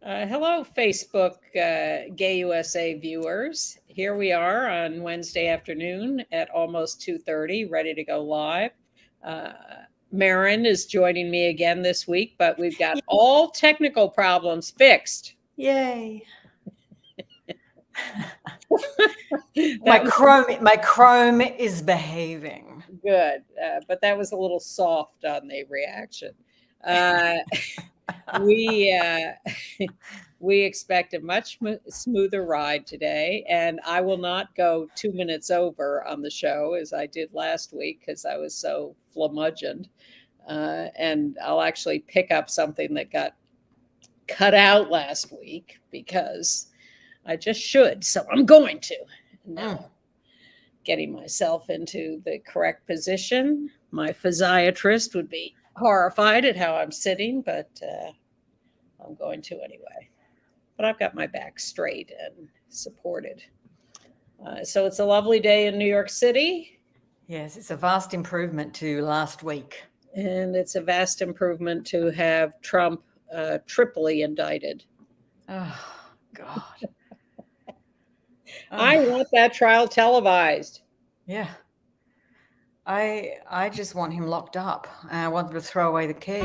Hello, Facebook Gay USA viewers. Here we are on Wednesday afternoon at almost 2:30, ready to go live. Uh, Marin is joining me again this week, but we've got all technical problems fixed. Yay. That was My Chrome is behaving. good, but that was a little soft on the reaction. Uh, we we expect a much smoother ride today, and I will not go 2 minutes over on the show as I did last week because I was so flummogened. And I'll actually pick up something that got cut out last week because I just should. So I'm going to. Now, getting myself into the correct position. My physiatrist would be horrified at how I'm sitting, but I'm going to anyway. But I've got my back straight and supported. So it's a lovely day in New York City. Yes, it's a vast improvement to last week. And it's a vast improvement to have Trump triply indicted. Oh, God. I want that trial televised. Yeah. I just want him locked up. I want them to throw away the key.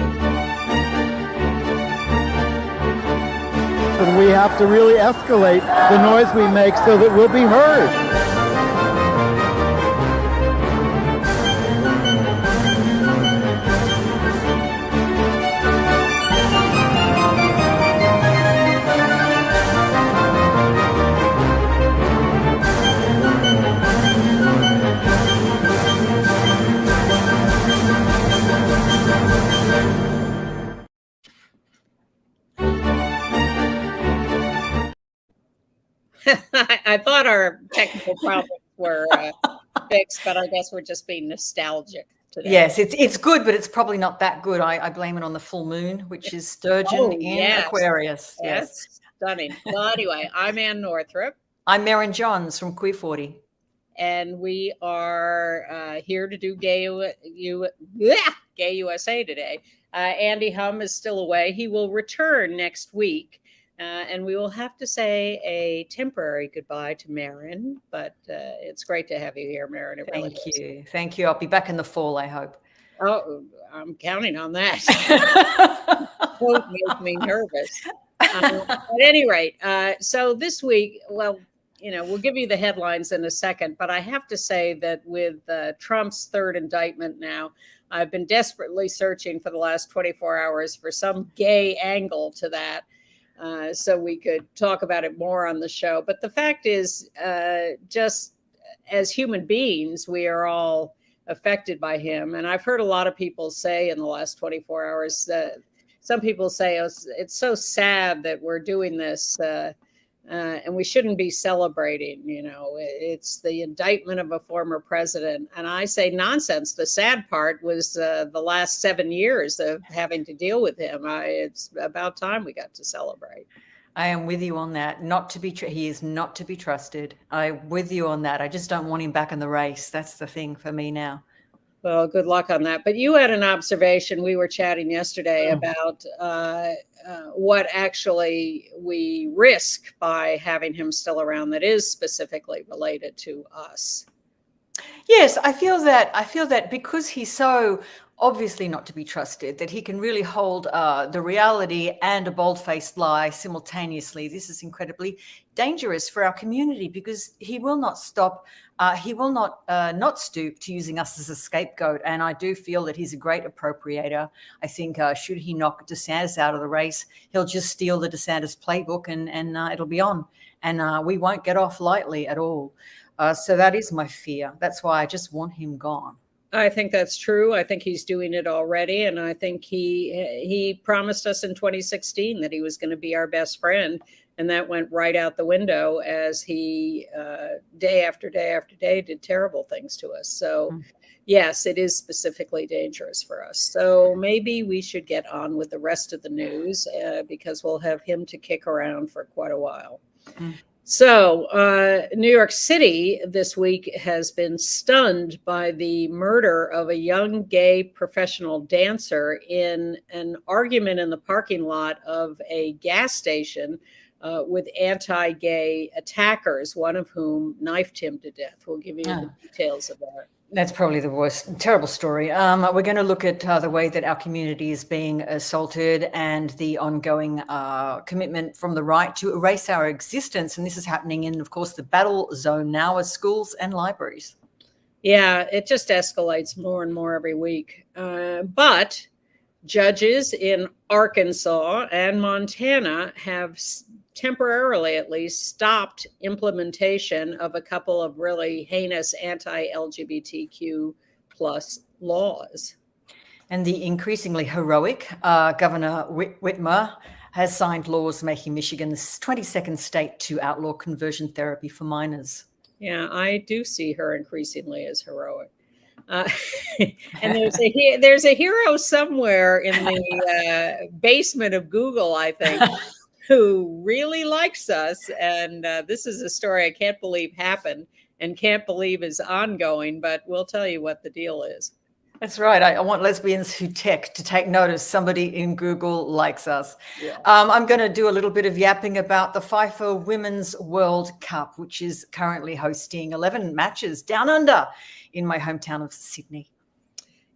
And we have to really escalate the noise we make so that we'll be heard. I thought our technical problems were fixed, but I guess we're just being nostalgic today. Yes, it's good, but it's probably not that good. I blame it on the full moon, which is Sturgeon in Aquarius. Yes. Stunning. Well, anyway, I'm Ann Northrup. I'm Marin Johns from Queer 40. And we are here to do Gay USA today. Andy Hum is still away. He will return next week. And we will have to say a temporary goodbye to Marin, but it's great to have you here, Marin. Thank you. Thank you. I'll be back in the fall, I hope. Oh, I'm counting on that. Won't make me nervous. At any rate, so this week, well, we'll give you the headlines in a second, but I have to say that with Trump's third indictment now, I've been desperately searching for the last 24 hours for some gay angle to that. So we could talk about it more on the show. But the fact is, just as human beings, we are all affected by him. And I've heard a lot of people say in the last 24 hours that some people say, oh, it's so sad that we're doing this and we shouldn't be celebrating. It's the indictment of a former president. And I say nonsense. The sad part was the last 7 years of having to deal with him. It's about time we got to celebrate. I am with you on that. He is not to be trusted. I'm with you on that. I just don't want him back in the race. That's the thing for me now. Well, good luck on that. But you had an observation. We were chatting yesterday about what actually we risk by having him still around that is specifically related to us. Yes, I feel that because he's so obviously not to be trusted, that he can really hold the reality and a bold-faced lie simultaneously. This is incredibly dangerous for our community because he will not stop. He will not stoop to using us as a scapegoat. And I do feel that he's a great appropriator. I think should he knock DeSantis out of the race, he'll just steal the DeSantis playbook and it'll be on. And we won't get off lightly at all. So that is my fear. That's why I just want him gone. I think that's true. I think he's doing it already. And I think he promised us in 2016 that he was going to be our best friend. And that went right out the window as he day after day after day did terrible things to us. So, yes, it is specifically dangerous for us. So maybe we should get on with the rest of the news because we'll have him to kick around for quite a while. So, New York City this week has been stunned by the murder of a young gay professional dancer in an argument in the parking lot of a gas station with anti-gay attackers, one of whom knifed him to death. We'll give you the details of that. That's probably the worst, terrible story. We're going to look at the way that our community is being assaulted and the ongoing commitment from the right to erase our existence. And this is happening in, of course, the battle zone now as schools and libraries. Yeah, it just escalates more and more every week. But judges in Arkansas and Montana have temporarily at least stopped implementation of a couple of really heinous anti-LGBTQ plus laws. And the increasingly heroic Governor Whitmer has signed laws making Michigan the 22nd state to outlaw conversion therapy for minors. Yeah, I do see her increasingly as heroic. And there's a hero somewhere in the basement of Google, I think, who really likes us. And this is a story I can't believe happened and can't believe is ongoing, but we'll tell you what the deal is. That's right. I want lesbians who tech to take notice. Somebody in Google likes us. Yeah. I'm going to do a little bit of yapping about the FIFA Women's World Cup, which is currently hosting 11 matches down under in my hometown of Sydney.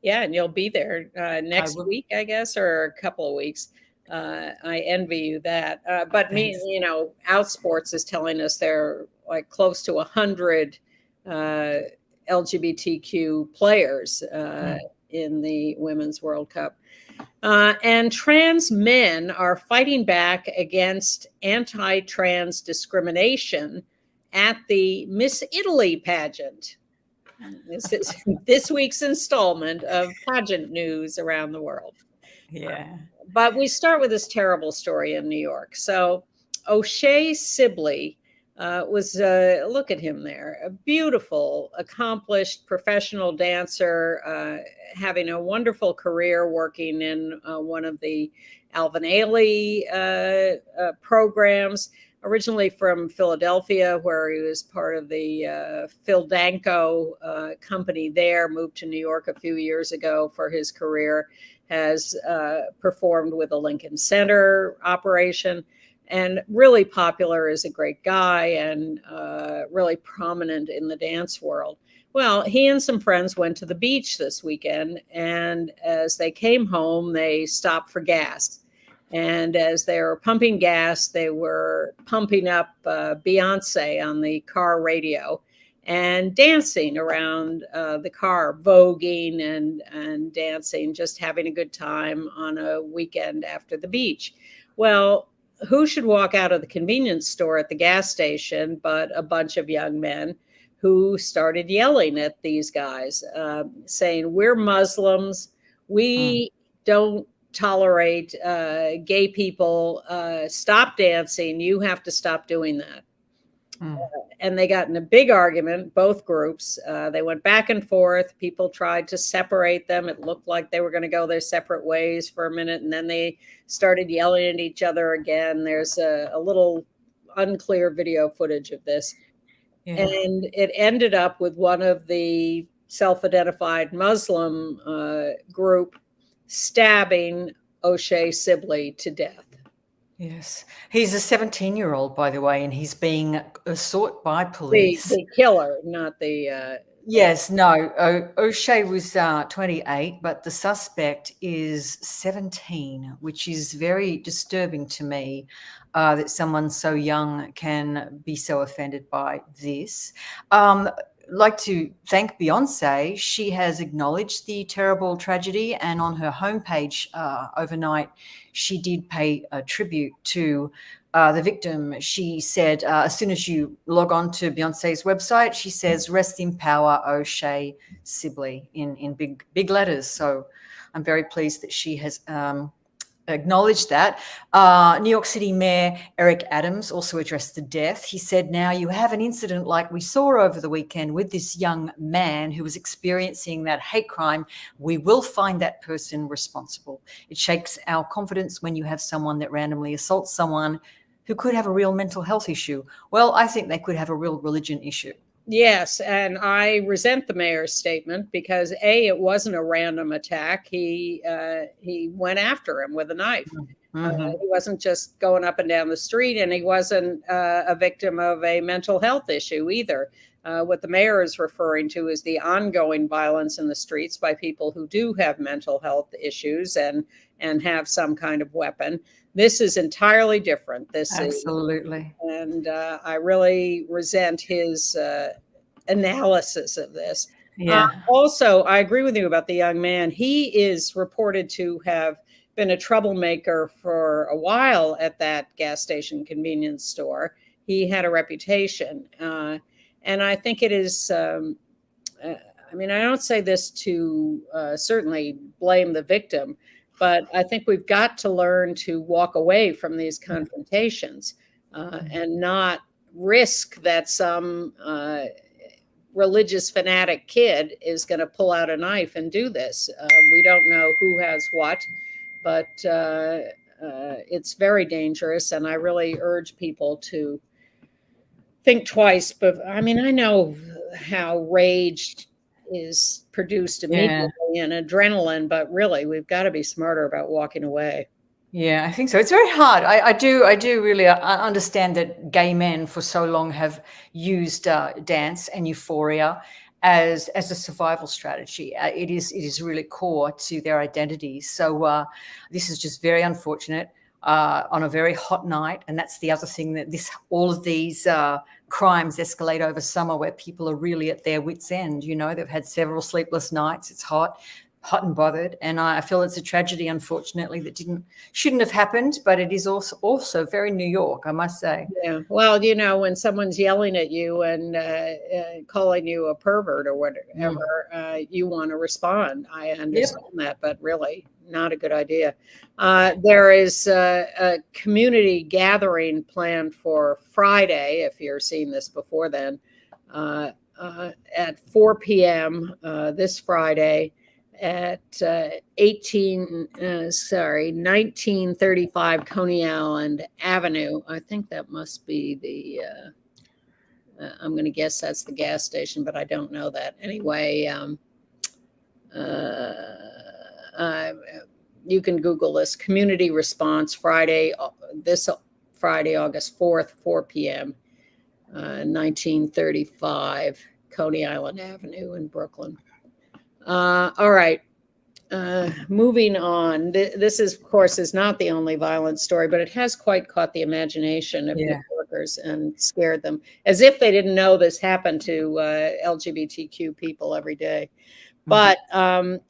Yeah, and you'll be there next week, I guess, or a couple of weeks. I envy you that. But Thanks. Outsports is telling us they're like close to 100 LGBTQ players in the Women's World Cup. And trans men are fighting back against anti-trans discrimination at the Miss Italy pageant. This is this week's installment of pageant news around the world. Yeah. But we start with this terrible story in New York. So O'Shae Sibley was, look at him there, a beautiful, accomplished professional dancer, having a wonderful career working in one of the Alvin Ailey programs, originally from Philadelphia, where he was part of the Phil Danko company there, moved to New York a few years ago for his career, has performed with the Lincoln Center operation, and really popular, is a great guy and really prominent in the dance world. Well, he and some friends went to the beach this weekend, and as they came home, they stopped for gas. And as they were pumping gas, they were pumping up Beyonce on the car radio and dancing around the car, voguing and dancing, just having a good time on a weekend after the beach. Well, who should walk out of the convenience store at the gas station but a bunch of young men who started yelling at these guys, saying, "We're Muslims. We don't tolerate gay people. Stop dancing. You have to stop doing that." And they got in a big argument, both groups. They went back and forth. People tried to separate them. It looked like they were going to go their separate ways for a minute, and then they started yelling at each other again. There's a little unclear video footage of this. Yeah. And it ended up with one of the self-identified Muslim group stabbing O'Shae Sibley to death. Yes. He's a 17-year-old, by the way, and he's being sought by police. The killer, not the... Yes, no. O'Shea was 28, but the suspect is 17, which is very disturbing to me, that someone so young can be so offended by this. Like to thank Beyonce. She has acknowledged the terrible tragedy, and on her homepage overnight, she did pay a tribute to the victim. She said, as soon as you log on to Beyonce's website, she says, "Rest in power, O'Shea Sibley," in big letters. So I'm very pleased that she has acknowledged that. New York City Mayor Eric Adams also addressed the death. He said, "Now you have an incident like we saw over the weekend with this young man who was experiencing that hate crime. We will find that person responsible. It shakes our confidence when you have someone that randomly assaults someone who could have a real mental health issue. Well, I think they could have a real religion issue. Yes, and I resent the mayor's statement because it wasn't a random attack. He went after him with a knife. He wasn't just going up and down the street, and he wasn't a victim of a mental health issue either. What the mayor is referring to is the ongoing violence in the streets by people who do have mental health issues and have some kind of weapon. This is entirely different. Absolutely. And I really resent his analysis of this. Yeah. Also, I agree with you about the young man. He is reported to have been a troublemaker for a while at that gas station convenience store. He had a reputation. And I think it is, I mean, I don't say this to certainly blame the victim, but I think we've got to learn to walk away from these confrontations and not risk that some religious fanatic kid is going to pull out a knife and do this. We don't know who has what, but it's very dangerous. And I really urge people to think twice. But I mean, I know how rage is produced immediately and adrenaline, but really we've got to be smarter about walking away. Yeah, I think so. It's very hard. I do really understand that gay men for so long have used dance and euphoria as a survival strategy. It is really core to their identities. So this is just very unfortunate on a very hot night. And that's the other thing, that all of these crimes escalate over summer, where people are really at their wits' end. You know, they've had several sleepless nights. It's hot and bothered, and I feel it's a tragedy, unfortunately, that shouldn't have happened. But it is also very New York, I must say. Yeah. Well, you know, when someone's yelling at you and calling you a pervert or whatever, you want to respond. I understand that, but really not a good idea. There is a community gathering planned for Friday, if you're seeing this before then, at 4 p.m. This Friday at 1935 Coney Island Avenue. I think that must be the, I'm going to guess that's the gas station, but I don't know that. Anyway, you can Google this. Community response Friday, this Friday, August 4th, 4 p.m., 1935 Coney Island Avenue in Brooklyn. All right. Moving on. This is, of course, is not the only violent story, but it has quite caught the imagination of New Yorkers and scared them, as if they didn't know this happened to LGBTQ people every day. But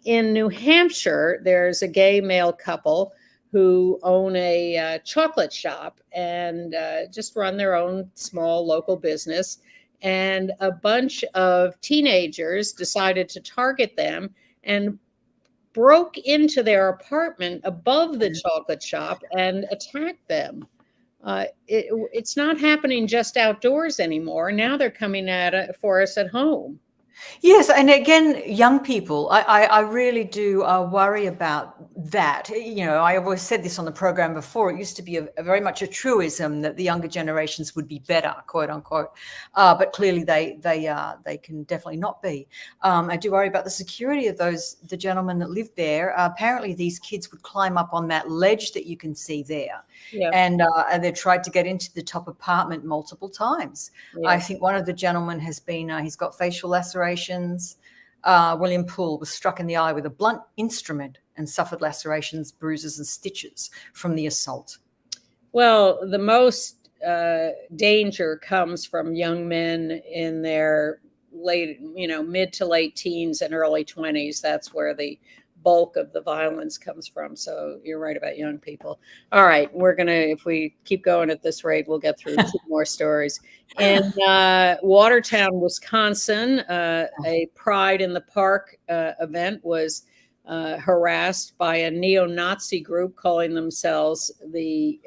in New Hampshire, there's a gay male couple who own a chocolate shop and just run their own small local business. And a bunch of teenagers decided to target them and broke into their apartment above the chocolate shop and attacked them. It's not happening just outdoors anymore. Now they're coming at it for us at home. Yes, and again, young people, I really do worry about that. You know, I always said this on the program before. It used to be a very much a truism that the younger generations would be better, quote unquote, but clearly they can definitely not be. I do worry about the security of the gentlemen that live there. Apparently, these kids would climb up on that ledge that you can see there, and they tried to get into the top apartment multiple times. I think one of the gentlemen has been he's got facial lacerations. William Poole was struck in the eye with a blunt instrument and suffered lacerations, bruises, and stitches from the assault. Well, the most danger comes from young men in their mid to late teens and early 20s. That's where the bulk of the violence comes from. So you're right about young people. All right, if we keep going at this rate, we'll get through 2 more stories. In Watertown, Wisconsin, a Pride in the Park event was harassed by a neo-Nazi group calling themselves the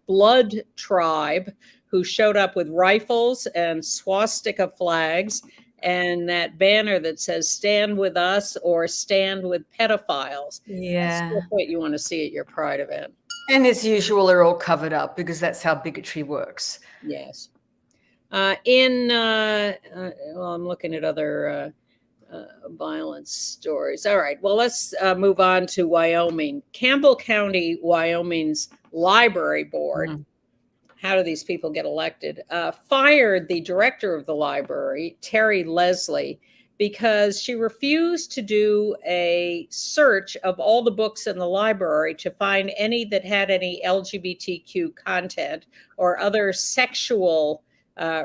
Blood Tribe, who showed up with rifles and swastika flags and that banner that says "Stand with us" or "Stand with pedophiles." Yeah, that's what you want to see at your Pride event. And as usual, they're all covered up because that's how bigotry works. Yes. Well, I'm looking at other violence stories. All right. Well, let's move on to Wyoming. Campbell County, Wyoming's library board. Mm. How do these people get elected? Fired the director of the library, Terry Leslie, because she refused to do a search of all the books in the library to find any that had any LGBTQ content or other sexual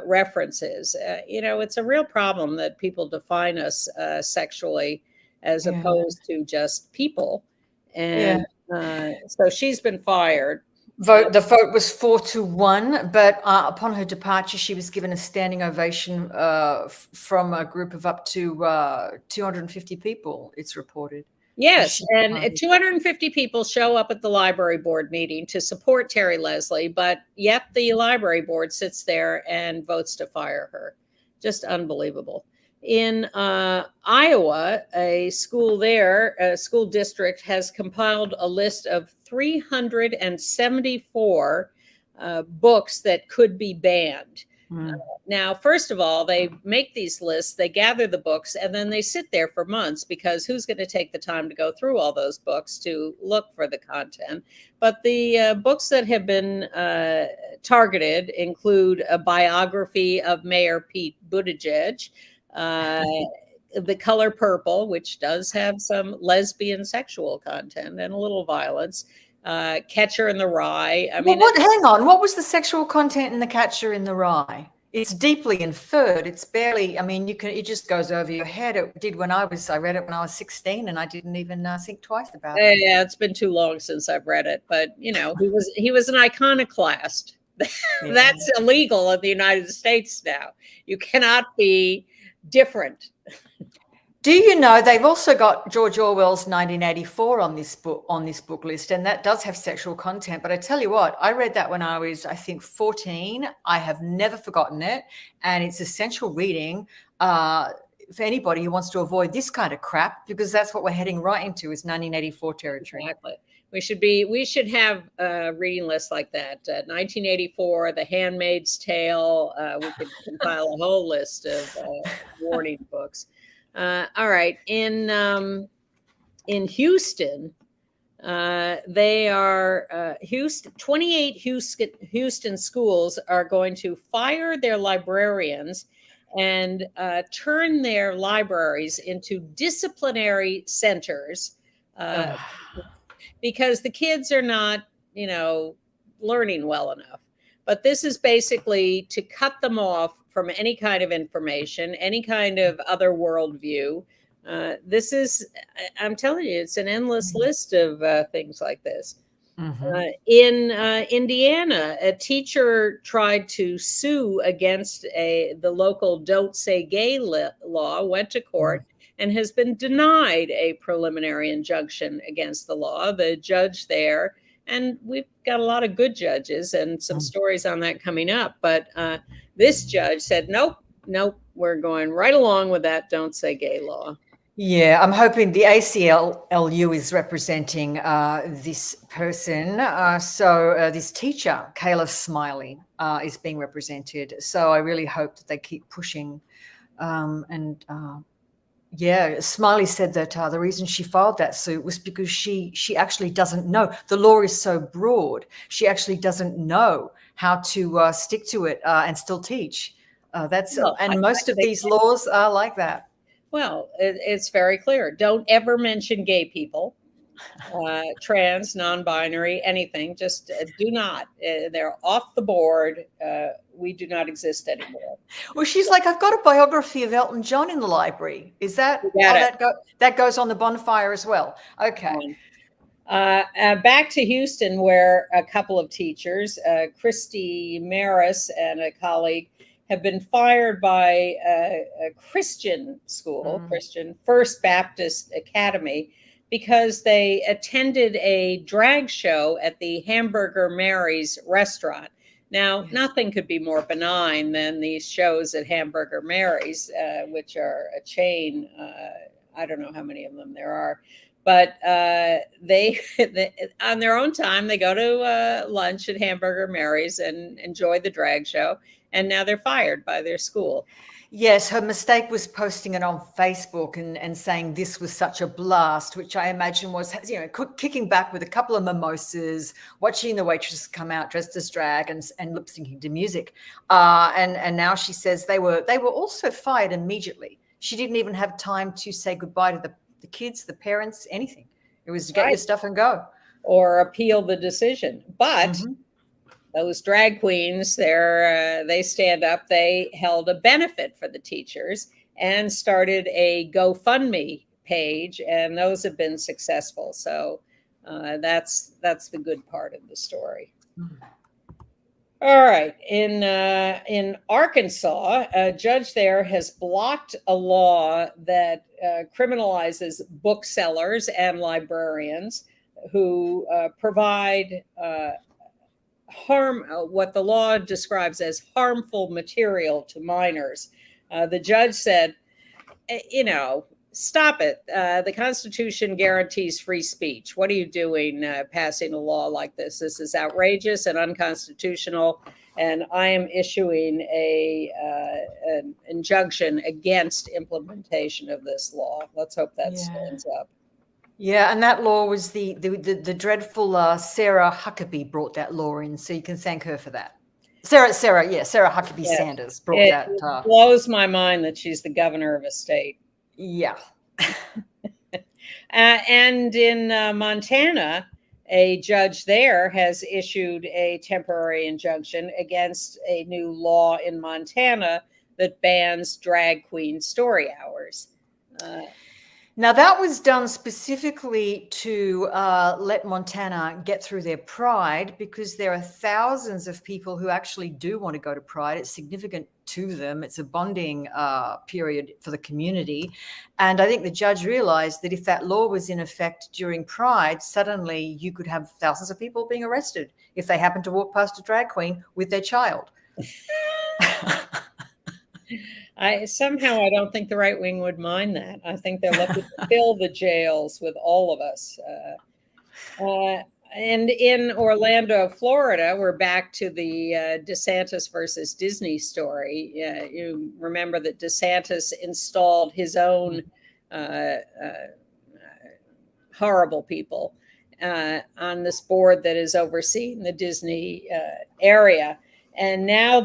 references. It's a real problem that people define us sexually as Yeah. opposed to just people. And Yeah. so she's been fired. The vote was 4-1, but upon her departure, she was given a standing ovation from a group of up to 250 people, it's reported. Yes, and 250 people show up at the library board meeting to support Terry Leslie, but yet the library board sits there and votes to fire her. Just unbelievable. In Iowa, a school district has compiled a list of 374 books that could be banned. Now, first of all, they make these lists, they gather the books, and then they sit there for months because who's going to take the time to go through all those books to look for the content? But the books that have been targeted include a biography of Mayor Pete Buttigieg, The Color Purple, which does have some lesbian sexual content and a little violence, Catcher in the Rye. Hang on. What was the sexual content in The Catcher in the Rye? It's deeply inferred. It's barely, it just goes over your head. It did I read it when I was 16 and I didn't even think twice about it. Yeah, it's been too long since I've read it, but he was an iconoclast. That's illegal in the United States now. You cannot be different. Do you know they've also got George Orwell's 1984 on this book list, and that does have sexual content. But I tell you what, I read that when I was, I think, 14. I have never forgotten it, and it's essential reading for anybody who wants to avoid this kind of crap, because that's what we're heading right into is 1984 territory. Exactly. We should have a reading list like that. 1984, The Handmaid's Tale. We could compile a whole list of warning books. All right. In Houston, 28 Houston schools are going to fire their librarians and turn their libraries into disciplinary centers because the kids are not, learning well enough. But this is basically to cut them off from any kind of information, any kind of other worldview. I'm telling you, it's an endless list of things like this. In Indiana, a teacher tried to sue against the local Don't Say Gay law, went to court, and has been denied a preliminary injunction against the law. The judge there, and we've got a lot of good judges and some stories on that coming up, but this judge said, nope, we're going right along with that Don't Say Gay law. Yeah, I'm hoping the ACLU is representing this person. So this teacher, Kayla Smiley, is being represented. So I really hope that they keep pushing. Smiley said that the reason she filed that suit was because she actually doesn't know. The law is so broad. She actually doesn't know how to stick to it and still teach. Most of these laws are like that. Well, it's very clear. Don't ever mention gay people, trans, non-binary, anything. Just do not. They're off the board. We do not exist anymore. Well, she's like, I've got a biography of Elton John in the library. Is that that goes on the bonfire as well? Okay. Back to Houston, where a couple of teachers, Christy Maris and a colleague, have been fired by a Christian school, Christian First Baptist Academy, because they attended a drag show at the Hamburger Mary's restaurant. Now, nothing could be more benign than these shows at Hamburger Mary's, which are a chain. I don't know how many of them there are. But they on their own time, they go to lunch at Hamburger Mary's and enjoy the drag show. And now they're fired by their school. Yes, her mistake was posting it on Facebook and saying this was such a blast, which I imagine was, kicking back with a couple of mimosas, watching the waitresses come out dressed as drag and lip syncing to music. And now she says they were also fired immediately. She didn't even have time to say goodbye to the kids, the parents, anything. It was get your stuff and go. Or appeal the decision. But those drag queens, they stand up. They held a benefit for the teachers and started a GoFundMe page, and those have been successful. So that's the good part of the story. All right. In Arkansas, a judge there has blocked a law that criminalizes booksellers and librarians who provide what the law describes as harmful material to minors. The judge said, stop it. The Constitution guarantees free speech. What are you doing passing a law like this? This is outrageous and unconstitutional. And I am issuing an injunction against implementation of this law. Let's hope that stands up. Yeah, and that law was the dreadful Sarah Huckabee brought that law in, so you can thank her for that. Sarah Huckabee Sanders brought that. It blows my mind that she's the governor of a state. Yeah. And in Montana, a judge there has issued a temporary injunction against a new law in Montana that bans drag queen story hours. Now, that was done specifically to let Montana get through their Pride, because there are thousands of people who actually do want to go to Pride. It's significant to them. It's a bonding period for the community. And I think the judge realized that if that law was in effect during Pride, suddenly you could have thousands of people being arrested if they happen to walk past a drag queen with their child. I don't think the right wing would mind that. I think they're looking to fill the jails with all of us. And in Orlando, Florida, we're back to the DeSantis versus Disney story. You remember that DeSantis installed his own horrible people on this board that is overseeing the Disney area. And now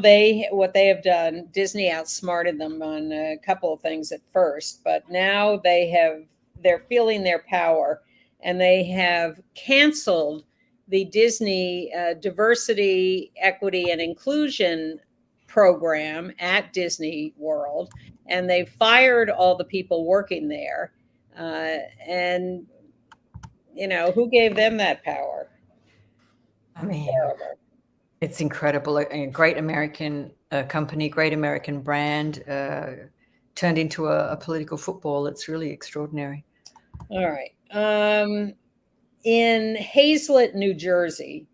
what they have done, Disney outsmarted them on a couple of things at first, but now they're feeling their power, and they have canceled the Disney Diversity, Equity, and Inclusion program at Disney World, and they fired all the people working there. And who gave them that power? I mean, it's incredible. A great American company, great American brand turned into a political football. It's really extraordinary. All right. In Hazlet, New Jersey,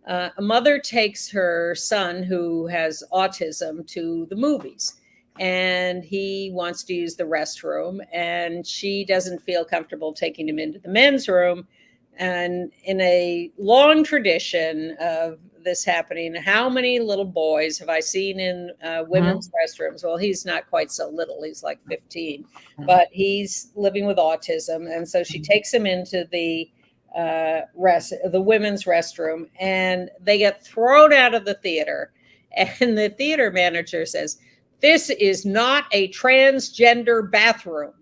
a mother takes her son who has autism to the movies, and he wants to use the restroom, and she doesn't feel comfortable taking him into the men's room. And in a long tradition of this happening, how many little boys have I seen in women's restrooms? Well, he's not quite so little. He's like 15, but he's living with autism. And so she takes him into the women's restroom, and they get thrown out of the theater. And the theater manager says, "This is not a transgender bathroom."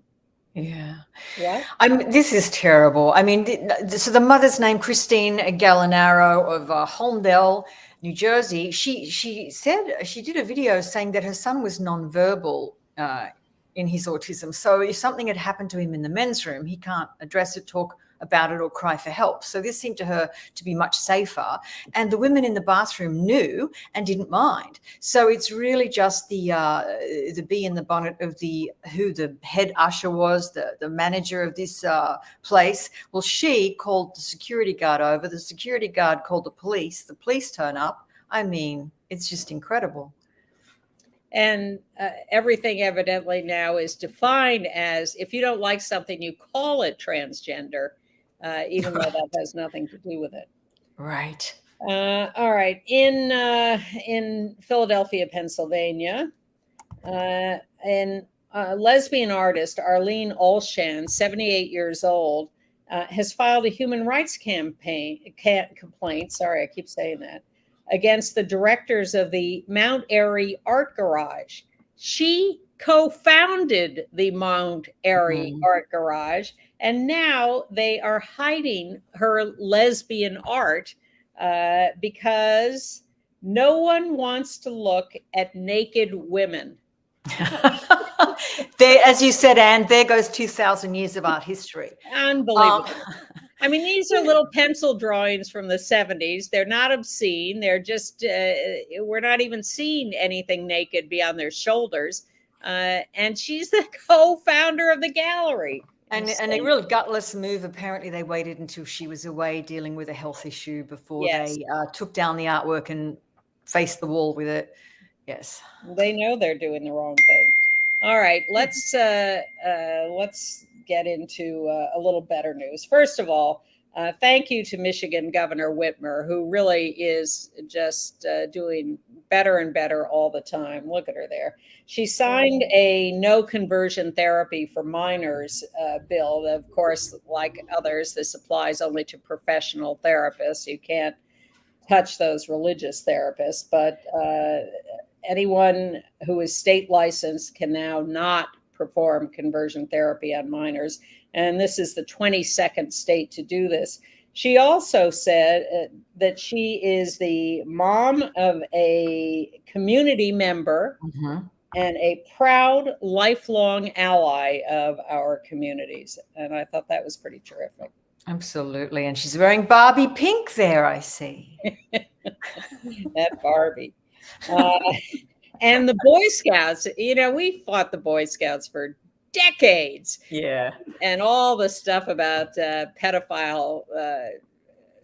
Yeah. What? This is terrible. I mean, so the mother's name, Christine Gallinaro of Holmdel, New Jersey, she said she did a video saying that her son was nonverbal in his autism. So if something had happened to him in the men's room, he can't address it, talk about it, or cry for help. So this seemed to her to be much safer. And the women in the bathroom knew and didn't mind. So it's really just the bee in the bonnet of who the head usher was, the manager of this place. Well, she called the security guard over. The security guard called the police. The police turn up. I mean, it's just incredible. And everything evidently now is defined as, if you don't like something, you call it transgender, even though that has nothing to do with it. Right. All right. In Philadelphia, Pennsylvania, lesbian artist Arlene Olshan, 78 years old, has filed a human rights complaint. Sorry, I keep saying that, against the directors of the Mount Airy Art Garage. She co-founded the Mount Airy Art Garage, and now they are hiding her lesbian art because no one wants to look at naked women. There, as you said, Anne, there goes 2,000 years of art history. Unbelievable. I mean, these are little pencil drawings from the 70s. They're not obscene. They're just, we're not even seeing anything naked beyond their shoulders. And she's the co-founder of the gallery. And a real gutless move. Apparently, they waited until she was away dealing with a health issue before they took down the artwork and faced the wall with it. Yes. They know they're doing the wrong thing. All right, let's get into a little better news. First of all, thank you to Michigan Governor Whitmer, who really is just doing better and better all the time. Look at her there. She signed a no conversion therapy for minors bill. Of course, like others, this applies only to professional therapists. You can't touch those religious therapists, but anyone who is state licensed can now not perform conversion therapy on minors. And this is the 22nd state to do this. She also said that she is the mom of a community member and a proud lifelong ally of our communities. And I thought that was pretty terrific. Absolutely. And she's wearing Barbie pink there, I see. That Barbie. And the Boy Scouts, you know, we fought the Boy Scouts for decades. Yeah. And all the stuff about pedophile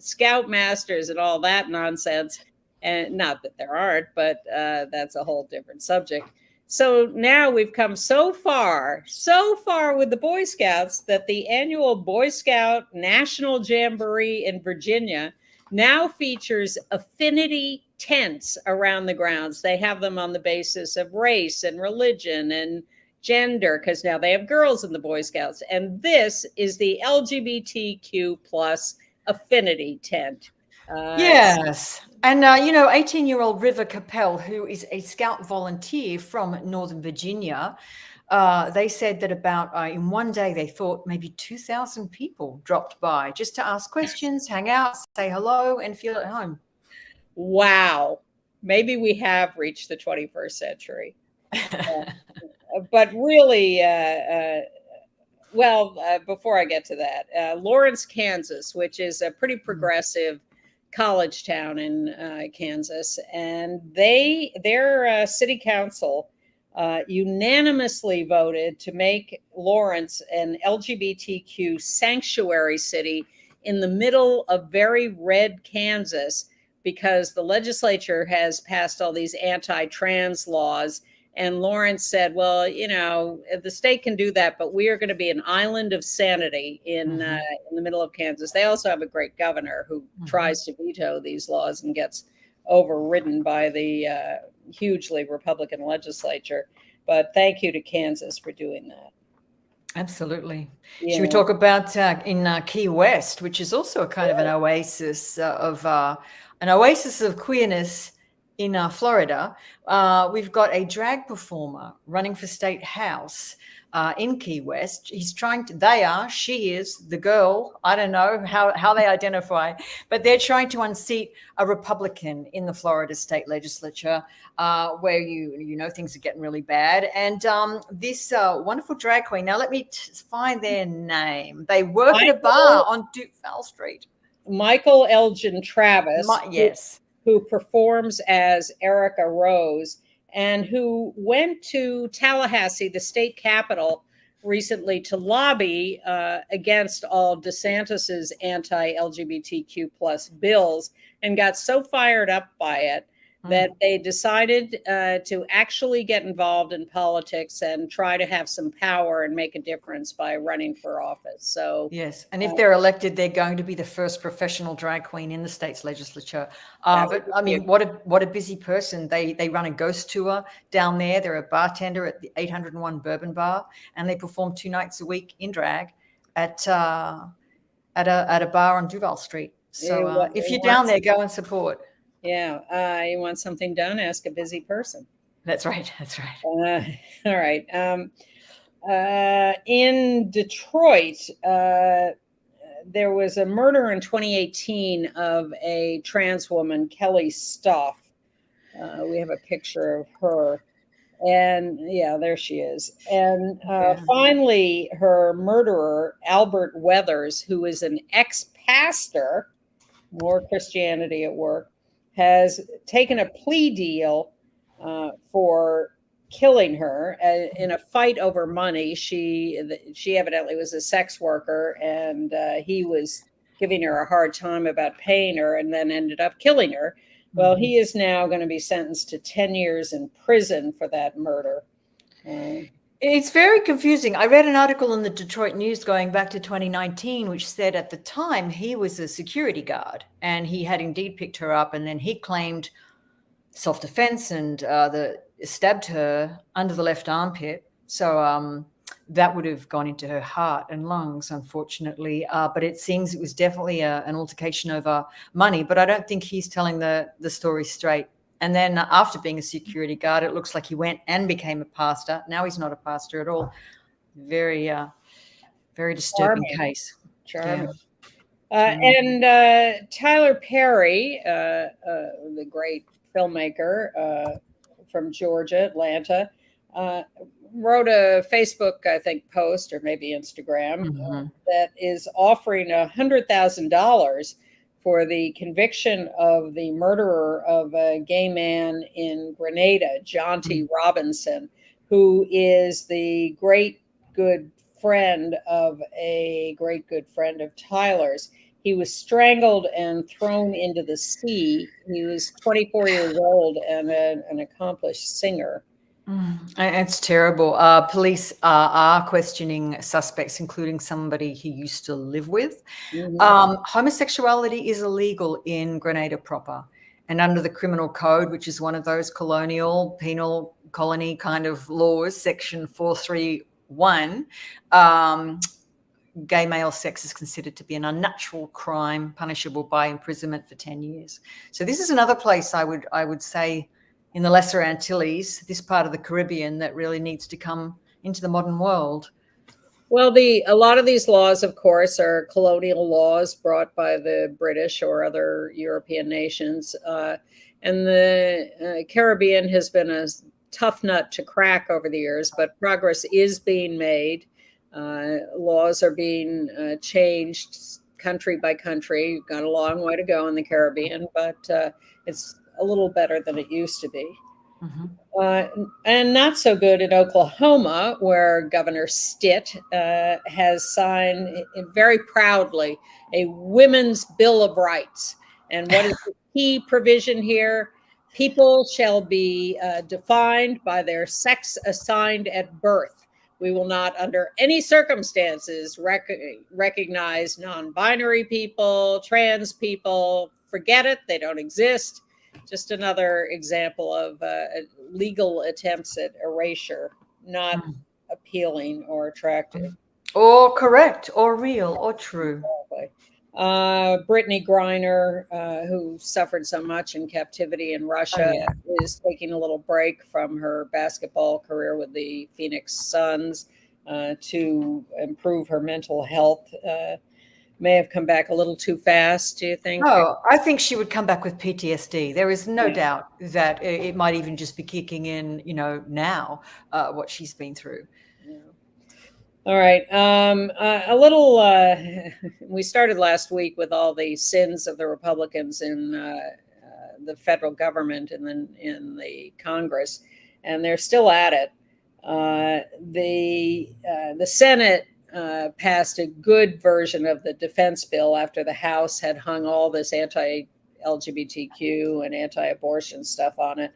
scoutmasters and all that nonsense. And not that there aren't, but that's a whole different subject. So now we've come so far with the Boy Scouts that the annual Boy Scout National Jamboree in Virginia now features affinity tents around the grounds. They have them on the basis of race and religion and gender, because now they have girls in the Boy Scouts. And this is the LGBTQ plus affinity tent. Yes. And, 18-year-old River Capel, who is a Scout volunteer from Northern Virginia, they said that about in one day they thought maybe 2,000 people dropped by just to ask questions, hang out, say hello, and feel at home. Wow. Maybe we have reached the 21st century. But really, before I get to that, Lawrence, Kansas, which is a pretty progressive college town in Kansas, and their city council unanimously voted to make Lawrence an LGBTQ sanctuary city in the middle of very red Kansas, because the legislature has passed all these anti-trans laws. And Lawrence said, well, you know, the state can do that, but we are going to be an island of sanity in the middle of Kansas. They also have a great governor who tries to veto these laws and gets overridden by the hugely Republican legislature. But thank you to Kansas for doing that. Absolutely. Yeah. Should we talk about in Key West, which is also a kind of an oasis of queerness in Florida? We've got a drag performer running for state house in Key West. She is the girl. I don't know how they identify, but they're trying to unseat a Republican in the Florida state legislature, where you know things are getting really bad. And this wonderful drag queen. Now let me find their name. They work at a bar on Duke-Fell Street. Michael Elgin Travis. Yes. Who performs as Erica Rose, and who went to Tallahassee, the state capital, recently to lobby against all DeSantis's anti-LGBTQ plus bills, and got so fired up by it that they decided to actually get involved in politics and try to have some power and make a difference by running for office. So yes, and if they're elected, they're going to be the first professional drag queen in the state's legislature. But I mean, what a busy person. They run a ghost tour down there. They're a bartender at the 801 Bourbon Bar, and they perform 2 nights a week in drag at a bar on Duval Street. So if you're down there, go and support. Yeah, you want something done? Ask a busy person. That's right. That's right. All right. In Detroit, there was a murder in 2018 of a trans woman, Kelly Stoff. We have a picture of her. And yeah, there she is. And finally, her murderer, Albert Weathers, who is an ex-pastor, more Christianity at work, has taken a plea deal for killing her in a fight over money. She evidently was a sex worker, and he was giving her a hard time about paying her, and then ended up killing her. Well, he is now going to be sentenced to 10 years in prison for that murder. It's very confusing. I read an article in the Detroit News going back to 2019, which said at the time he was a security guard and he had indeed picked her up, and then he claimed self-defense and stabbed her under the left armpit. So that would have gone into her heart and lungs, unfortunately. But it seems it was definitely an altercation over money. But I don't think he's telling the story straight. And then after being a security guard, it looks like he went and became a pastor. Now he's not a pastor at all. Very, very disturbing case. Charming. Yeah. And Tyler Perry, the great filmmaker from Georgia, Atlanta, wrote a Facebook, I think, post or maybe Instagram that is offering $100,000 for the conviction of the murderer of a gay man in Grenada, John T. Robinson, who is the great good friend of a great good friend of Tyler's. He was strangled and thrown into the sea. He was 24 years old and an accomplished singer. It's terrible. Police are questioning suspects, including somebody he used to live with. Homosexuality is illegal in Grenada proper. And under the criminal code, which is one of those colonial penal colony kind of laws, section 431, gay male sex is considered to be an unnatural crime punishable by imprisonment for 10 years. So this is another place I would say in the Lesser Antilles, this part of the Caribbean, that really needs to come into the modern world. Well, a lot of these laws, of course, are colonial laws brought by the British or other European nations. And the Caribbean has been a tough nut to crack over the years, but progress is being made. Laws are being changed country by country. We've got a long way to go in the Caribbean, but it's a little better than it used to be. And not so good in Oklahoma, where Governor Stitt has signed very proudly a Women's Bill of Rights. And what is the key provision here? People shall be defined by their sex assigned at birth. We will not, under any circumstances, recognize non-binary people, trans people. Forget it. They don't exist. Just another example of legal attempts at erasure, not appealing or attractive. Or correct, or real, or true. Exactly. Brittany Griner, who suffered so much in captivity in Russia, is taking a little break from her basketball career with the Phoenix Suns to improve her mental health. May have come back a little too fast, do you think? Oh, I think she would come back with PTSD. There is no doubt that it might even just be kicking in, now, what she's been through. Yeah. All right. A little, we started last week with all the sins of the Republicans in the federal government and then in the Congress, and they're still at it. The Senate passed a good version of the defense bill after the House had hung all this anti-LGBTQ and anti-abortion stuff on it.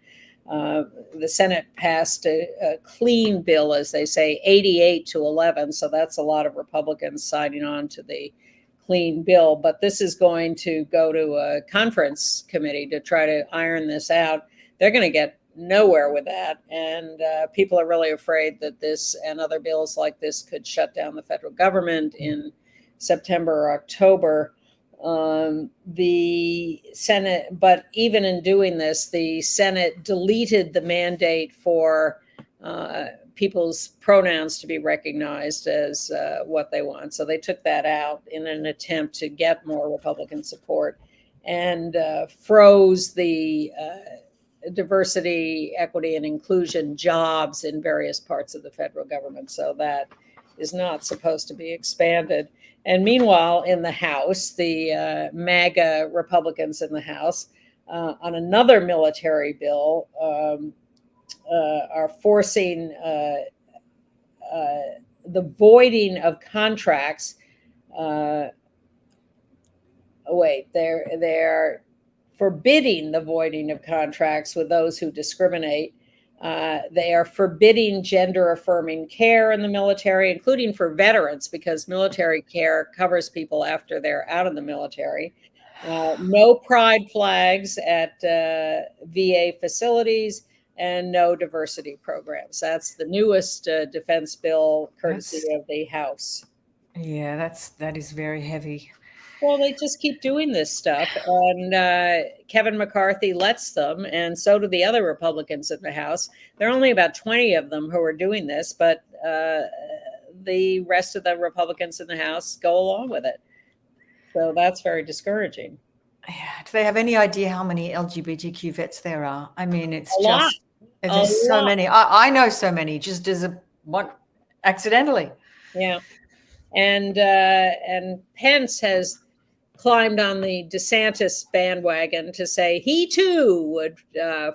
The Senate passed a clean bill, as they say, 88-11. So that's a lot of Republicans signing on to the clean bill. But this is going to go to a conference committee to try to iron this out. They're going to get nowhere with that. And people are really afraid that this and other bills like this could shut down the federal government in September or October. The Senate, but even in doing this, the Senate deleted the mandate for people's pronouns to be recognized as what they want. So they took that out in an attempt to get more Republican support, and froze the diversity, equity, and inclusion jobs in various parts of the federal government. So that is not supposed to be expanded. And meanwhile, in the House, the MAGA Republicans in the House, on another military bill, are forcing the voiding of contracts. They're forbidding the voiding of contracts with those who discriminate. They are forbidding gender-affirming care in the military, including for veterans, because military care covers people after they're out of the military. No pride flags at VA facilities, and no diversity programs. That's the newest defense bill, courtesy of the House. Yeah, that is very heavy. Well, they just keep doing this stuff, and Kevin McCarthy lets them, and so do the other Republicans in the House. There are only about 20 of them who are doing this, but the rest of the Republicans in the House go along with it. So that's very discouraging. Yeah. Do they have any idea how many LGBTQ vets there are? I mean, it's there's so many. I know so many, just as accidentally. Yeah, and Pence has climbed on the DeSantis bandwagon to say he too would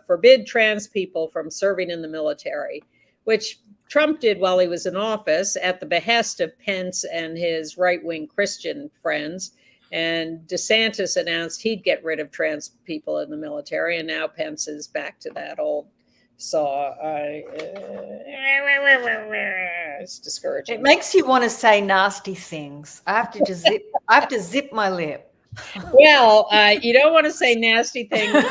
forbid trans people from serving in the military, which Trump did while he was in office at the behest of Pence and his right-wing Christian friends. And DeSantis announced he'd get rid of trans people in the military, and now Pence is back to that old saw. It's discouraging. It makes you want to say nasty things. I have to zip my lip. Well, you don't want to say nasty things.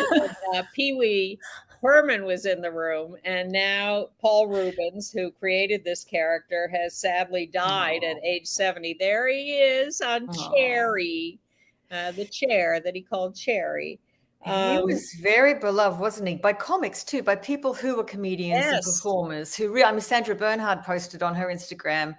Pee Wee Herman was in the room, and now Paul Rubens, who created this character, has sadly died at age 70. There he is on Cherry, the chair that he called Cherry. He was very beloved, wasn't he? By comics too, by people who were comedians and performers. Sandra Bernhard posted on her Instagram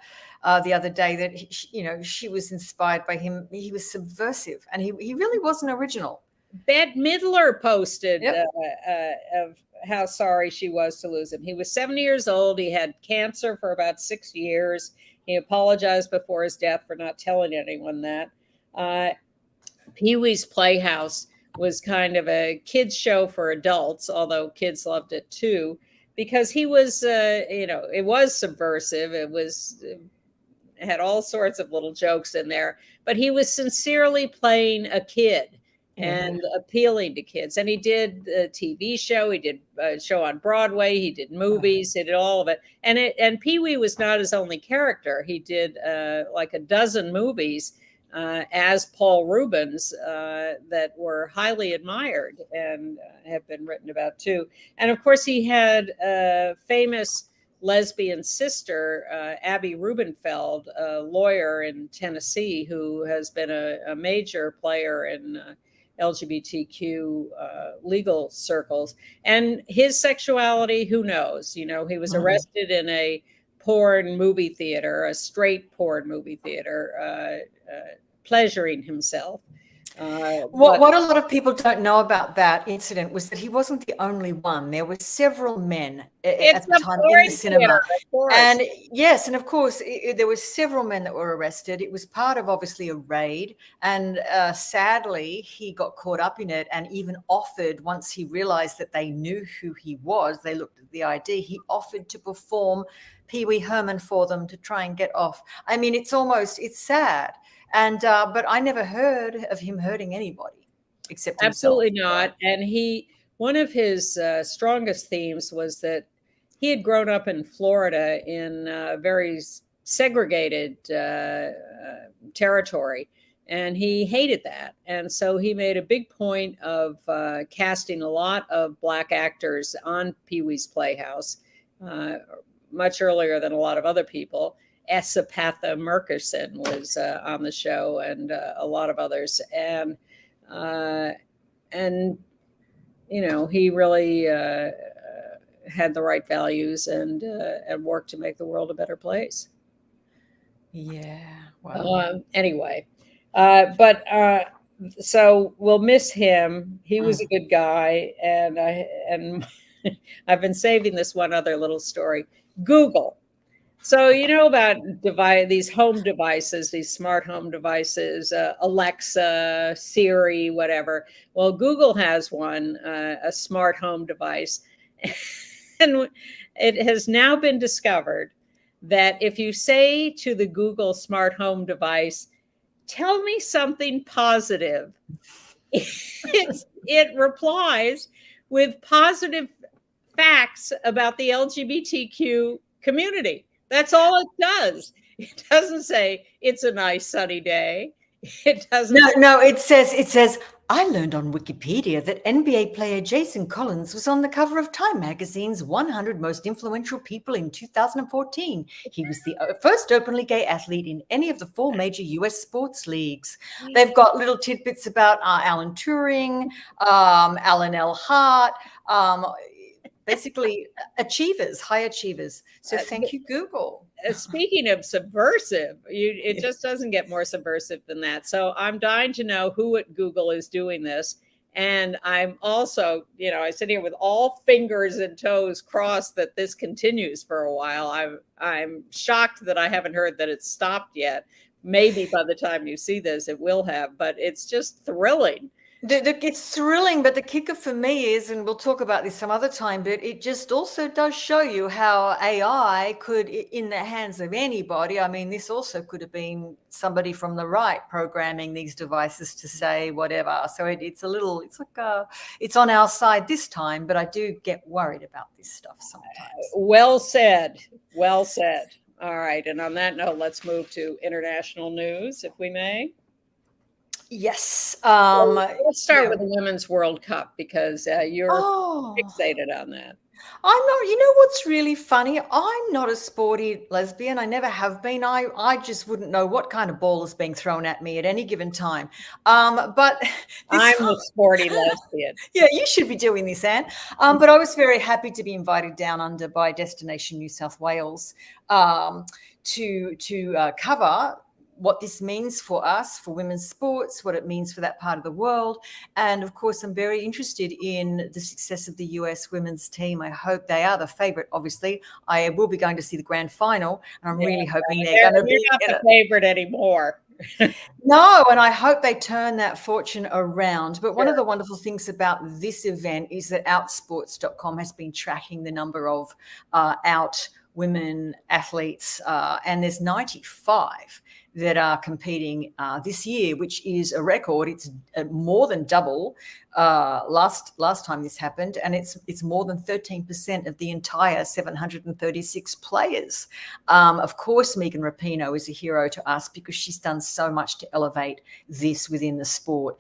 the other day that she was inspired by him. He was subversive, and he really wasn't original. Bette Midler posted of how sorry she was to lose him. He was 70 years old. He had cancer for about 6 years. He apologized before his death for not telling anyone that. Pee-wee's Playhouse was kind of a kids show for adults, although kids loved it too, because he was, it was subversive. It had all sorts of little jokes in there, but he was sincerely playing a kid and appealing to kids. And he did a TV show. He did a show on Broadway. He did movies. He did all of it. And Pee-wee was not his only character. He did like a dozen movies as Paul Rubens that were highly admired and have been written about too. And of course, he had a famous lesbian sister, Abby Rubenfeld, a lawyer in Tennessee, who has been a major player in LGBTQ legal circles. And his sexuality, who knows? He was arrested in a porn movie theater, a straight porn movie theater, pleasuring himself. What a lot of people don't know about that incident was that he wasn't the only one. There were several men at the time in the cinema. And yes, and of course, there were several men that were arrested. It was part of obviously a raid. And sadly, he got caught up in it and even offered, once he realized that they knew who he was, they looked at the ID, he offered to perform Pee Wee Herman for them to try and get off. I mean, it's sad. And but I never heard of him hurting anybody. accept himself. Absolutely not. And one of his strongest themes was that he had grown up in Florida in very segregated territory, and he hated that. And so he made a big point of casting a lot of Black actors on Pee-wee's Playhouse, much earlier than a lot of other people. Esapatha Murkison was on the show, and a lot of others. And he really had the right values and worked to make the world a better place. Yeah. Wow. Anyway, so we'll miss him. He was a good guy, and I've been saving this one other little story. Google. So about these home devices, these smart home devices, Alexa, Siri, whatever. Well, Google has one, a smart home device, and it has now been discovered that if you say to the Google smart home device, "Tell me something positive," it replies with positive facts about the LGBTQ community. That's all it does. It doesn't say it's a nice sunny day. It doesn't. No. It says. I learned on Wikipedia that NBA player Jason Collins was on the cover of Time magazine's 100 Most Influential People in 2014. He was the first openly gay athlete in any of the 4 major US sports leagues. They've got little tidbits about Alan Turing, Alan L. Hart, basically achievers, high achievers. So thank you, Google. Speaking of subversive, it just doesn't get more subversive than that. So I'm dying to know who at Google is doing this. And I'm also, I sit here with all fingers and toes crossed that this continues for a while. I'm shocked that I haven't heard that it's stopped yet. Maybe by the time you see this, it will have, but it's just thrilling. It's thrilling, but the kicker for me is, and we'll talk about this some other time, but it just also does show you how AI could, in the hands of anybody, I mean, this also could have been somebody from the right programming these devices to say whatever. So it's it's on our side this time, but I do get worried about this stuff sometimes. Well said. Well said. All right. And on that note, let's move to international news, if we may. Yes. Let's start with the Women's World Cup, because you're fixated on that. I'm not, what's really funny? I'm not a sporty lesbian. I never have been. I just wouldn't know what kind of ball is being thrown at me at any given time. But I'm a sporty lesbian. Yeah, you should be doing this, Anne. But I was very happy to be invited down under by Destination New South Wales to cover what this means for us, for women's sports, what it means for that part of the world. And of course, I'm very interested in the success of the US women's team. I hope they are the favorite, obviously. I will be going to see the grand final, and I'm really hoping they're going to be not the favorite anymore. No, and I hope they turn that fortune around. But one of the wonderful things about this event is that outsports.com has been tracking the number of out women athletes, and there's 95 that are competing this year, which is a record. It's more than double last time this happened, and it's more than 13% of the entire 736 players. Of course, Megan Rapinoe is a hero to us because she's done so much to elevate this within the sport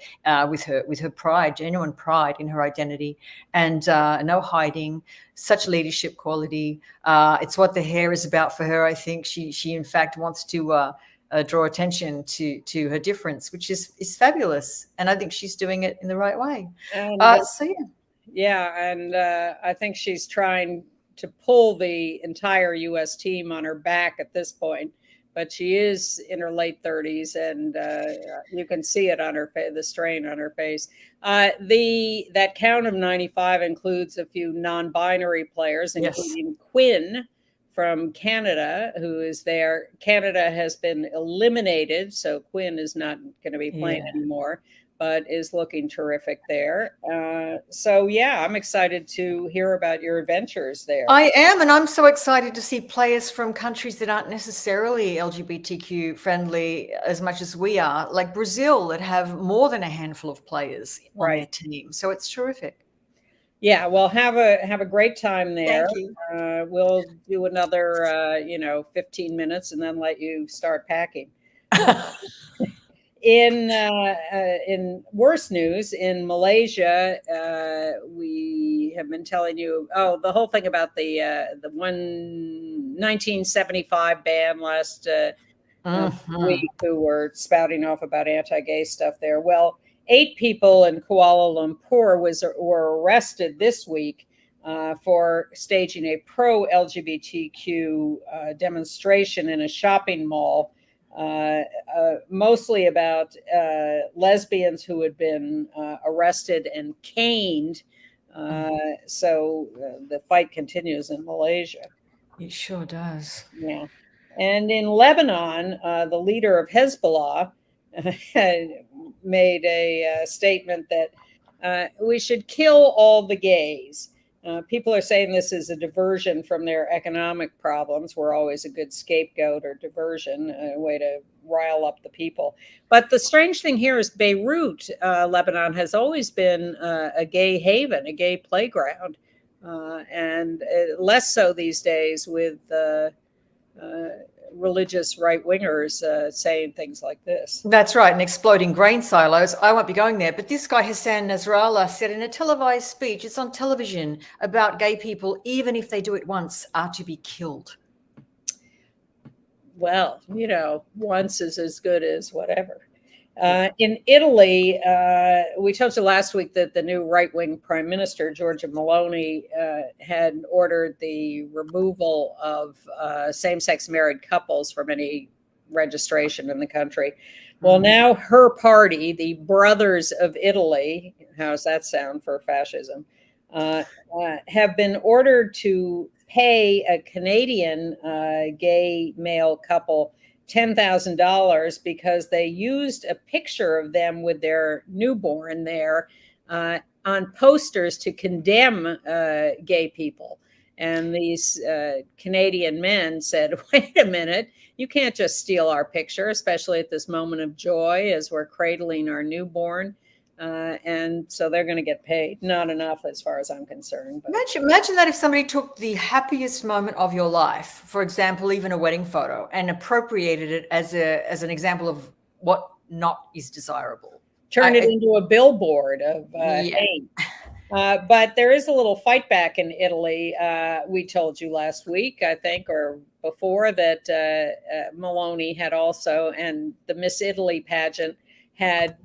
with her pride, genuine pride in her identity, and no hiding. Such leadership quality. It's what the hair is about for her. I think she in fact wants to draw attention to her difference, which is fabulous, and I think she's doing it in the right way. And I think she's trying to pull the entire U.S. team on her back at this point, but she is in her late 30s, and you can see it on her face, the strain on her face. That count of 95 includes a few non-binary players, including Quinn from Canada, who is there. Canada has been eliminated, so Quinn is not going to be playing anymore. but is looking terrific there. So yeah, I'm excited to hear about your adventures there. I am, and I'm so excited to see players from countries that aren't necessarily LGBTQ friendly as much as we are, like Brazil, that have more than a handful of players on their team. So it's terrific. Yeah, well, have a great time there. Thank you. We'll do another 15 minutes and then let you start packing. In worse news, in Malaysia, we have been telling you, the whole thing about the 1975 ban last week, who were spouting off about anti-gay stuff there. Well, 8 people in Kuala Lumpur were arrested this week for staging a pro-LGBTQ demonstration in a shopping mall. Mostly about lesbians who had been arrested and caned. So the fight continues in Malaysia. It sure does. Yeah. And in Lebanon, the leader of Hezbollah made a statement that we should kill all the gays. People are saying this is a diversion from their economic problems. We're always a good scapegoat or diversion, a way to rile up the people. But the strange thing here is Beirut, Lebanon, has always been a gay haven, a gay playground, and less so these days with religious right-wingers saying things like this. That's right, and exploding grain silos. I won't be going there, but this guy Hassan Nasrallah said in a televised speech, it's on television, about gay people, even if they do it once, are to be killed. Well, once is as good as whatever. In Italy, we told you last week that the new right-wing prime minister, Giorgia Meloni, had ordered the removal of same-sex married couples from any registration in the country. Well, now her party, the Brothers of Italy, how's that sound for fascism, have been ordered to pay a Canadian gay male couple $10,000 because they used a picture of them with their newborn there on posters to condemn gay people. And these Canadian men said, wait a minute, you can't just steal our picture, especially at this moment of joy as we're cradling our newborn. And so they're going to get paid. Not enough as far as I'm concerned. But. Imagine that if somebody took the happiest moment of your life, for example, even a wedding photo, and appropriated it as an example of what not is desirable. Turned it into a billboard of hate. But there is a little fight back in Italy. We told you last week, I think, or before, that Meloni had also, and the Miss Italy pageant had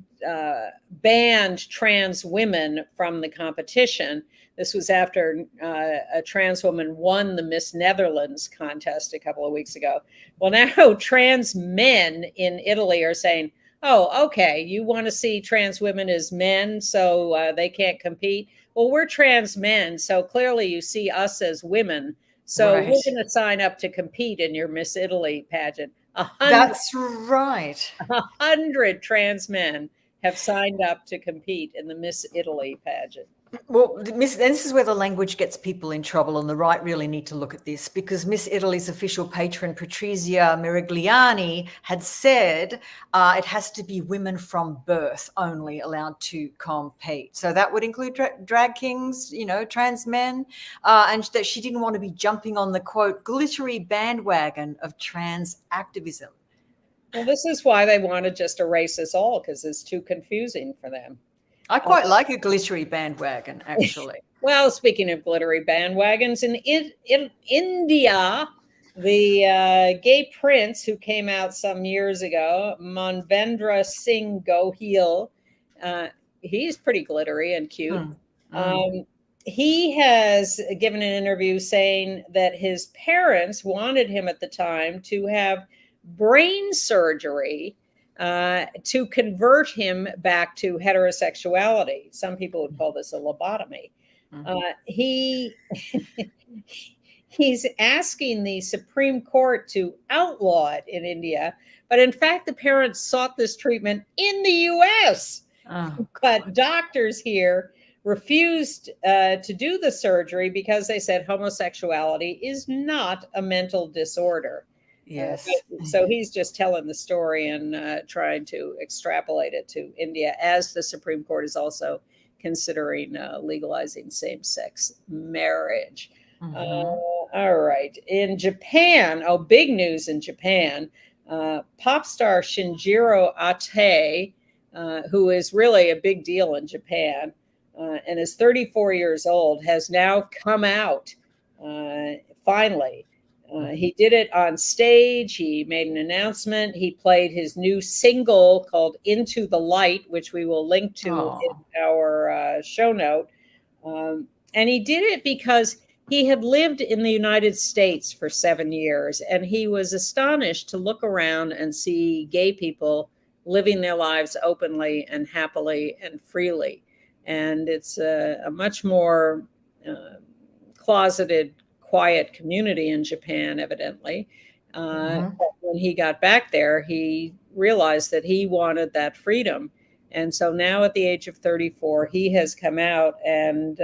banned trans women from the competition. This was after a trans woman won the Miss Netherlands contest a couple of weeks ago. Well, now trans men in Italy are saying, oh, okay, you want to see trans women as men, so they can't compete? Well, we're trans men, so clearly you see us as women. So we're going to sign up to compete in your Miss Italy pageant. That's right. 100 trans men have signed up to compete in the Miss Italy pageant. Well, this is where the language gets people in trouble, and the right really need to look at this, because Miss Italy's official patron, Patrizia Mirigliani, had said it has to be women from birth only allowed to compete. So that would include drag kings, trans men, and that she didn't want to be jumping on the, quote, glittery bandwagon of trans activism. Well, this is why they want to just erase us all, because it's too confusing for them. I quite like a glittery bandwagon, actually. Well, speaking of glittery bandwagons, in India, the gay prince who came out some years ago, Manvendra Singh Gohil, he's pretty glittery and cute. He has given an interview saying that his parents wanted him at the time to have brain surgery to convert him back to heterosexuality. Some people would call this a lobotomy. He's asking the Supreme Court to outlaw it in India, but in fact, the parents sought this treatment in the U.S. Oh, But doctors here refused to do the surgery because they said homosexuality is not a mental disorder. yes. So he's just telling the story and trying to extrapolate it to India, as the Supreme Court is also considering legalizing same-sex marriage. All right. In Japan, big news in Japan. Pop star Shinjiro Ate, who is really a big deal in Japan and is 34 years old, has now come out finally. He did it on stage. He made an announcement. He played his new single called Into the Light, which we will link to in our show note. And he did it because he had lived in the United States for 7 years, and he was astonished to look around and see gay people living their lives openly and happily and freely. And it's a much more closeted, quiet community in Japan, evidently. But when he got back there, he realized that he wanted that freedom. And so now at the age of 34, he has come out and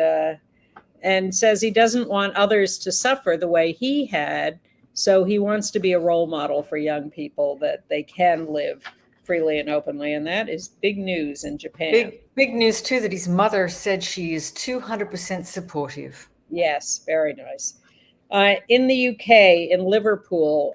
says he doesn't want others to suffer the way he had. So he wants to be a role model for young people, that they can live freely and openly. And that is big news in Japan. Big news too, that his mother said she is 200% supportive. Yes, very nice. In the UK, in Liverpool,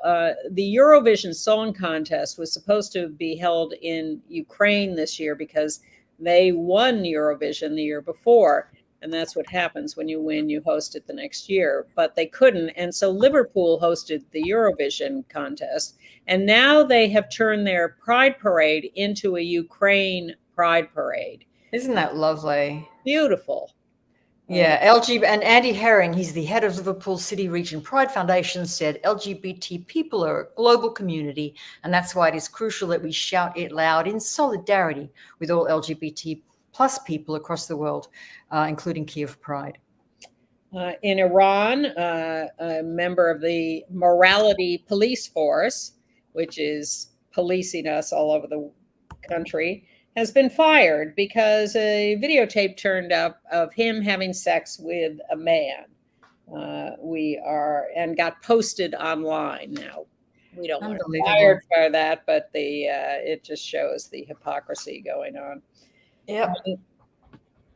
the Eurovision Song Contest was supposed to be held in Ukraine this year because they won Eurovision the year before. And that's what happens when you win, you host it the next year. But they couldn't. And so Liverpool hosted the Eurovision contest. And now they have turned their Pride Parade into a Ukraine Pride Parade. Isn't that lovely? Beautiful. Yeah, LGBT, and Andy Herring, he's the head of Liverpool City Region Pride Foundation, said LGBT people are a global community, and that's why it is crucial that we shout it loud in solidarity with all LGBT plus people across the world, including Kiev Pride. In Iran, a member of the Morality Police Force, which is policing us all over the country, has been fired because a videotape turned up of him having sex with a man. And got posted online. Now, we don't want to be fired for that, but it just shows the hypocrisy going on. Yep.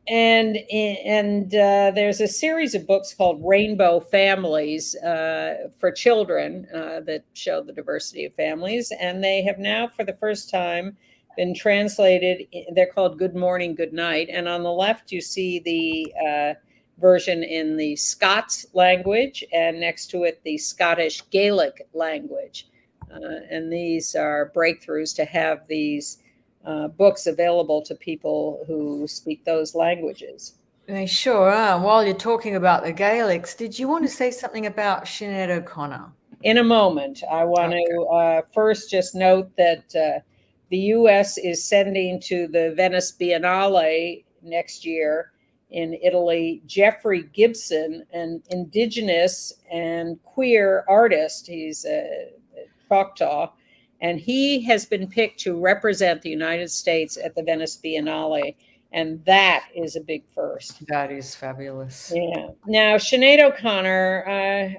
And there's a series of books called Rainbow Families for children that show the diversity of families. And they have now, for the first time, been translated. They're called Good Morning, Good Night. And on the left, you see the version in the Scots language, and next to it, the Scottish Gaelic language. And these are breakthroughs to have these books available to people who speak those languages. They sure are. While you're talking about the Gaelics, did you want to say something about Sinead O'Connor? In a moment. I want to first just note that the U.S. is sending to the Venice Biennale next year in Italy Jeffrey Gibson, an indigenous and queer artist. He's a Choctaw, and he has been picked to represent the United States at the Venice Biennale, and that is a big first. That is fabulous. Yeah. Now, Sinead O'Connor,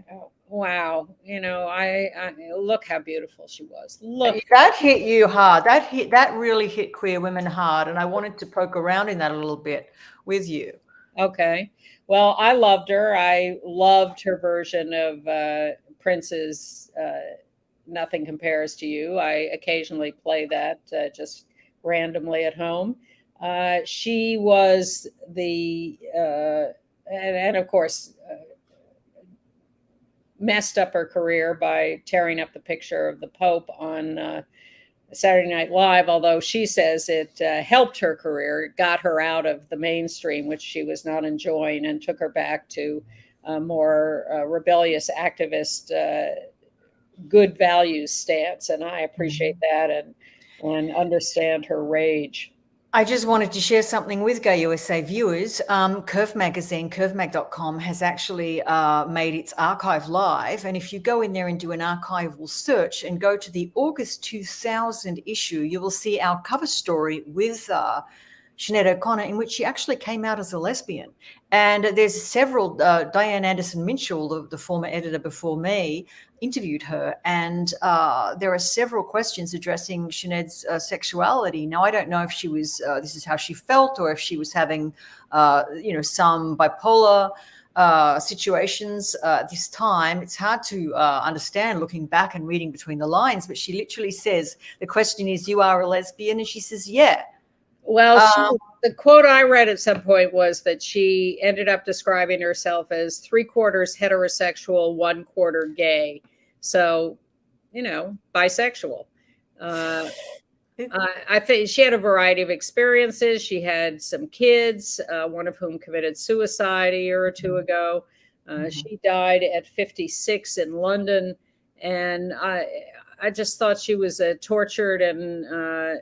wow, I look how beautiful she was. Look, that hit you hard. That really hit queer women hard, and I wanted to poke around in that a little bit with you. Okay. Well, I loved her. I loved her version of Prince's Nothing Compares to You. I occasionally play that just randomly at home. She was and of course, messed up her career by tearing up the picture of the Pope on Saturday Night Live, although she says it helped her career. It got her out of the mainstream, which she was not enjoying, and took her back to a more rebellious activist, good values stance. And I appreciate that and understand her rage. I just wanted to share something with Gay USA viewers. Curve Magazine, curvemag.com, has actually made its archive live. And if you go in there and do an archival search and go to the August 2000 issue, you will see our cover story with Sinead O'Connor, in which she actually came out as a lesbian. And there's several, Diane Anderson Minshall, the former editor before me, interviewed her. And there are several questions addressing Sinead's sexuality. Now, I don't know if she was, this is how she felt, or if she was having, some bipolar situations this time. It's hard to understand looking back and reading between the lines, but she literally says, the question is, you are a lesbian? And she says, yeah. Well, the quote I read at some point was that she ended up describing herself as 3/4 heterosexual, 1/4 gay. So, bisexual. I think she had a variety of experiences. She had some kids, one of whom committed suicide a year or two ago. She died at 56 in London. And I just thought she was a tortured and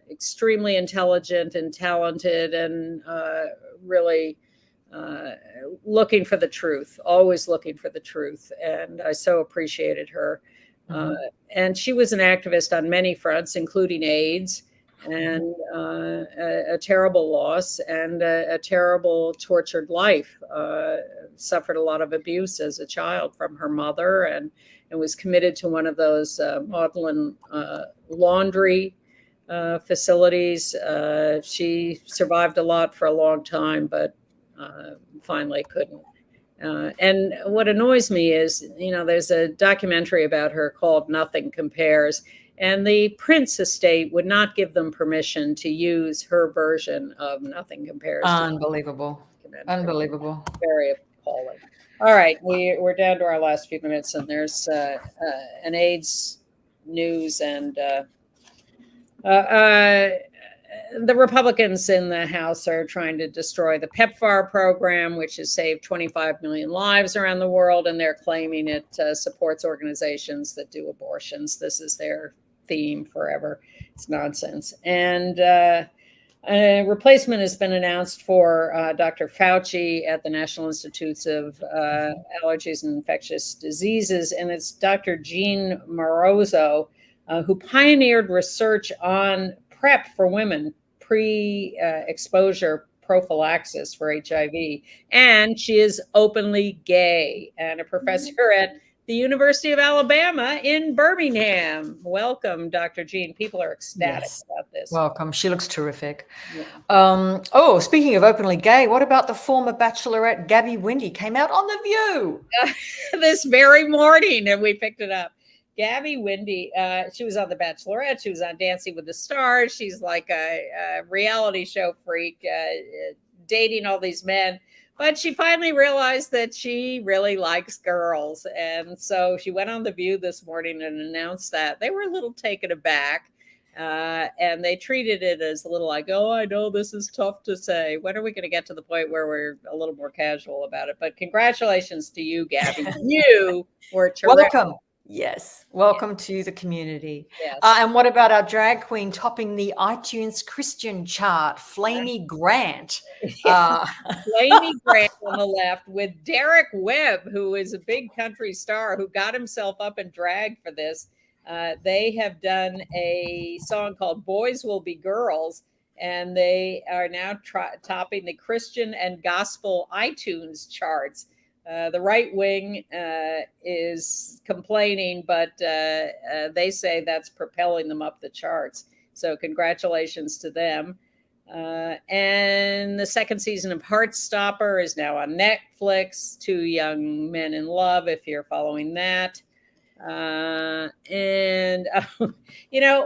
extremely intelligent and talented and really looking for the truth, always looking for the truth. And I so appreciated her. And she was an activist on many fronts, including AIDS, and a terrible loss and a terrible tortured life. Suffered a lot of abuse as a child from her mother, and was committed to one of those Magdalen laundry facilities. She survived a lot for a long time, but finally couldn't. And what annoys me is, there's a documentary about her called Nothing Compares, and the Prince estate would not give them permission to use her version of Nothing Compares. Unbelievable. Unbelievable. Very appalling. All right, we're down to our last few minutes, and there's an AIDS news, and the Republicans in the House are trying to destroy the PEPFAR program, which has saved 25 million lives around the world, and they're claiming it supports organizations that do abortions. This is their theme forever. It's nonsense. And a replacement has been announced for Dr. Fauci at the National Institutes of Allergies and Infectious Diseases, and it's Dr. Jean Morozzo, who pioneered research on PrEP for women, pre-exposure prophylaxis for HIV, and she is openly gay and a professor at the University of Alabama in Birmingham. Welcome, Dr. Jean. People are ecstatic about this. Welcome. She looks terrific. Yeah. Speaking of openly gay, what about the former bachelorette Gabby Windey? Came out on The View this very morning, and we picked it up. Gabby Windey, she was on The Bachelorette. She was on Dancing with the Stars. She's like a reality show freak, dating all these men. But she finally realized that she really likes girls. And so she went on The View this morning and announced that. They were a little taken aback. And they treated it as a little like, oh, I know this is tough to say. When are we going to get to the point where we're a little more casual about it? But congratulations to you, Gabby. You were terrific. Welcome. Yes. Welcome to the community. Yes. And what about our drag queen topping the iTunes Christian chart, Flamey Grant? Flamey Grant on the left with Derek Webb, who is a big country star who got himself up and dragged for this. They have done a song called Boys Will Be Girls, and they are now topping the Christian and gospel iTunes charts. The right wing is complaining, but they say that's propelling them up the charts. So congratulations to them. And the second season of Heartstopper is now on Netflix. Two Young Men in Love, if you're following that.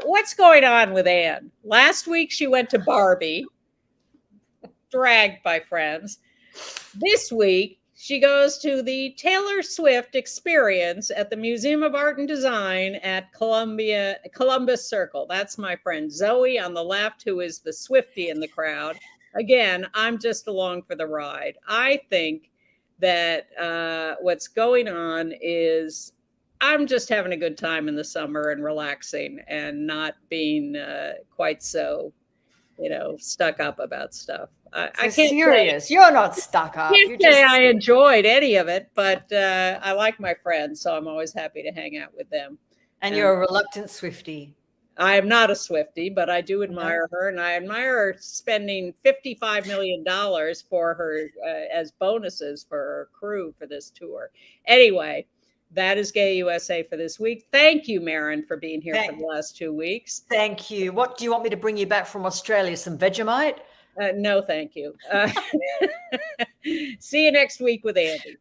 What's going on with Anne? Last week she went to Barbie, dragged by friends. This week, she goes to the Taylor Swift experience at the Museum of Art and Design at Columbus Circle. That's my friend Zoe on the left, who is the Swiftie in the crowd. Again, I'm just along for the ride. I think that what's going on is I'm just having a good time in the summer and relaxing and not being quite so, stuck up about stuff. I can't serious. You're not stuck up. I can't say I enjoyed any of it, but I like my friends, so I'm always happy to hang out with them. And you're a reluctant Swiftie. I am not a Swiftie, but I do admire her, and I admire her spending $55 million for her as bonuses for her crew for this tour. Anyway, that is Gay USA for this week. Thank you, Maren, for being here for the last 2 weeks. Thank you. What do you want me to bring you back from Australia? Some Vegemite? No, thank you. See you next week with Andy.